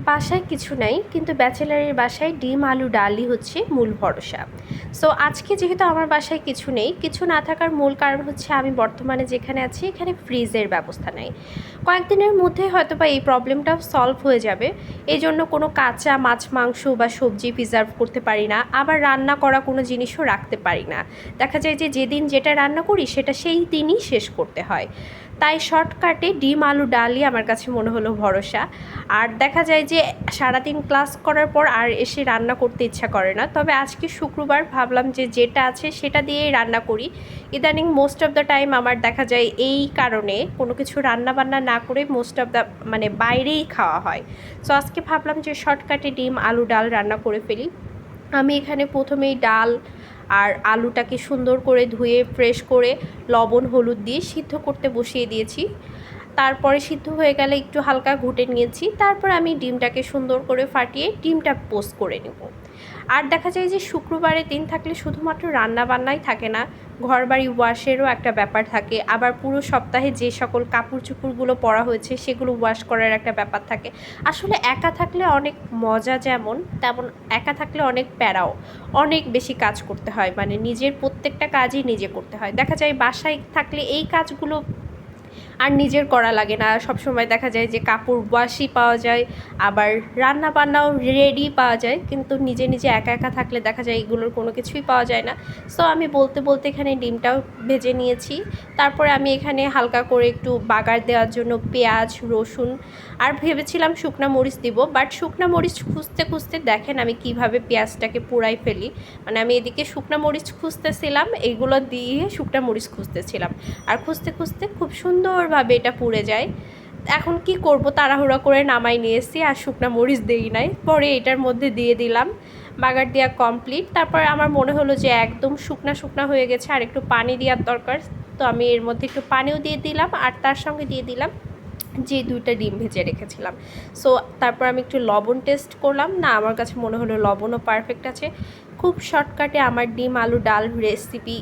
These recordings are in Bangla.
বাসায় কিছু নাই, কিন্তু ব্যাচেলারের বাসায় ডিম আলু ডালই হচ্ছে মূল ভরসা। সো আজকে যেহেতু আমার বাসায় কিছু নেই, কিছু না থাকার মূল কারণ হচ্ছে আমি বর্তমানে যেখানে আছি এখানে ফ্রিজের ব্যবস্থা নেই। কয়েকদিনের মধ্যে হয়তো বা এই প্রবলেমটাও সলভ হয়ে যাবে। এই জন্য কোনো কাঁচা মাছ মাংস বা সবজি প্রিজার্ভ করতে পারি না, আবার রান্না করা কোনো জিনিসও রাখতে পারি না। দেখা যায় যে যেদিন যেটা রান্না করি সেটা সেই দিনই শেষ করতে হয়। তাই শর্টকাটে ডিম আলু ডালই আমার কাছে মনে হলো ভরসা। আর দেখা যায় যে সারাদিন ক্লাস করার পর আর এসে রান্না করতে ইচ্ছা করে না, তবে আজকে শুক্রবার ভাবলাম যে যেটা আছে সেটা দিয়েই রান্না করি। ইদানিং মোস্ট অফ দ্য টাইম আমার দেখা যায় এই কারণে কোনো কিছু রান্না বান্না না করে মোস্ট অফ দ্য বাইরেই খাওয়া হয়। সো আজকে ভাবলাম যে শর্টকাটে ডিম আলু ডাল রান্না করে ফেলি। আমি এখানে প্রথমেই ডাল আর আলুটাকে সুন্দর করে ধুয়ে ফ্রেশ করে লবণ হলুদ দিয়ে সিদ্ধ করতে বসিয়ে দিয়েছি। তারপরে সিদ্ধ হয়ে গেলে একটু হালকা ঘুটে নিয়েছি, তারপর আমি ডিমটাকে সুন্দর করে ফাটিয়ে ডিমটা পোস্ট করে নেব। আর দেখা যায় যে শুক্রবারের দিন থাকলে শুধুমাত্র রান্না বান্নাই থাকে না, ঘরবাড়ি ওয়াশেরও একটা ব্যাপার থাকে। আবার পুরো সপ্তাহে যে সকল কাপড় চোপড়গুলো পরা হয়েছে সেগুলো ওয়াশ করার একটা ব্যাপার থাকে। আসলে একা থাকলে অনেক মজা যেমন তেমন একা থাকলে অনেক প্যারাও, অনেক বেশি কাজ করতে হয়, নিজের প্রত্যেকটা কাজই নিজে করতে হয়। দেখা যায় বাসায় থাকলে এই কাজগুলো আর নিজের করা লাগে না। সবসময় দেখা যায় যে কাপড় ওয়াশই পাওয়া যায়, আবার রান্না বান্নাও রেডি পাওয়া যায়, কিন্তু নিজে নিজে একা একা থাকলে দেখা যায় এগুলোর কোনো কিছুই পাওয়া যায় না। সো আমি বলতে বলতে এখানে ডিমটাও ভেজে নিয়েছি। তারপরে আমি এখানে হালকা করে একটু বাগার দেওয়ার জন্য পেঁয়াজ রসুন আর ভেবেছিলাম শুকনা মরিচ দিব, বাট শুকনা মরিচ খুঁজতে খুঁজতে দেখেন আমি কিভাবে পেঁয়াজটাকে পোড়াই ফেলি। আমি এদিকে শুকনা মরিচ খুঁজতেছিলাম, এইগুলো দিয়ে শুকনা মরিচ খুঁজতেছিলাম, আর খুঁজতে খুঁজতে খুব সুন্দরভাবে এটা পুড়ে যায়। এখন কি করব, তাড়াহুড়া করে নামাই নিয়েছি আর শুকনা মরিচ দেই নাই, পরে এটার মধ্যে দিয়ে দিলাম। বাগার দেওয়া কমপ্লিট। তারপর আমার মনে হলো যে একদম শুকনা শুকনা হয়ে গেছে, আর একটু পানি দেওয়ার দরকার। তো আমি এর মধ্যে একটু পানিও দিয়ে দিলাম, আর তার সঙ্গে দিয়ে দিলাম যে 2টা ডিম ভেজে রেখেছিলাম। সো তারপর আমি একটু লবণ টেস্ট করলাম, না আমার কাছে মনে হলো লবণও পারফেক্ট আছে। খুব শর্টকাটে আমার ডিম আলু ডাল রেসিপি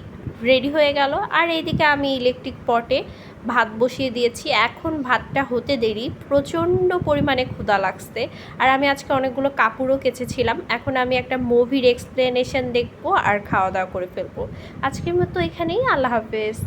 রেডি হয়ে গেল। আর এইদিকে আমি ইলেকট্রিক পটে ভাত বসিয়ে দিয়েছি। এখন ভাতটা হতে দেরি, প্রচণ্ড পরিমাণে ক্ষুধা লাগছে। আর আমি আজকে অনেকগুলো কাপড়ও কেচেছিলাম। এখন আমি একটা মুভির এক্সপ্লেনেশন দেখবো আর খাওয়া দাওয়া করে ফেলবো। আজকের মতো এখানেই, আল্লাহ হাফেজ।